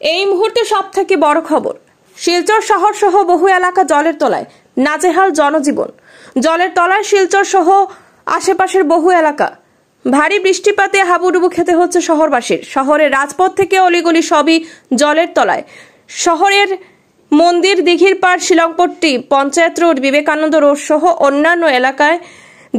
এই মুহূর্তে সবথেকে বড় খবর, শিলচর শহর সহ বহু এলাকা জলের তলায়, নাজেহাল জনজীবন। জলের তলায় শিলচর সহ আশেপাশের বহু এলাকা। ভারী বৃষ্টিপাতে হাবুডুবু খেতে হচ্ছে শহরবাসীর। শহরের রাজপথ থেকে অলিগলি সবই জলের তলায়। শহরের মন্দির, দিঘির পাড়, শিলংপট্টি, পঞ্চায়েত রোড, বিবেকানন্দ রোড সহ অন্যান্য এলাকায়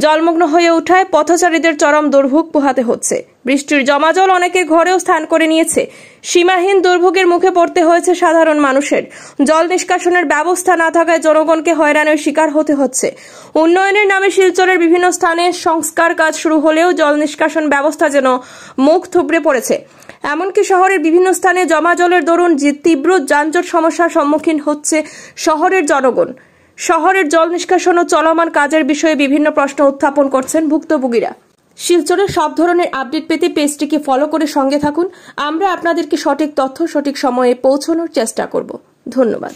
জলমগ্ন হয়ে ওঠায় পথচারীদের চরম দুর্ভোগ পোহাতে হচ্ছে। বৃষ্টির জমা জল অনেকের ঘরেও স্থান করে নিয়েছে। সীমাহীন দুর্ভোগের মুখে পড়তে হয়েছে সাধারণ মানুষের। জল নিষ্কাশনের ব্যবস্থা না থাকায় জনগণকে হয়রানির শিকার হতে হচ্ছে। উন্নয়নের নামে শিলচরের বিভিন্ন স্থানে সংস্কার কাজ শুরু হলেও জল নিষ্কাশন ব্যবস্থা যেন মুখ থুবড়ে পড়েছে। এমনকি শহরের বিভিন্ন স্থানে জমা জলের দরুন তীব্র যানজট সমস্যার সম্মুখীন হচ্ছে শহরের জনগণ। শহরের জল নিষ্কাশন ও চলমান কাজের বিষয়ে বিভিন্ন প্রশ্ন উত্থাপন করছেন ভুক্তভোগীরা। শিলচরের সব ধরনের আপডেট পেতে পেজটিকে ফলো করে সঙ্গে থাকুন। আমরা আপনাদেরকে সঠিক তথ্য সঠিক সময়ে পৌঁছানোর চেষ্টা করব। ধন্যবাদ।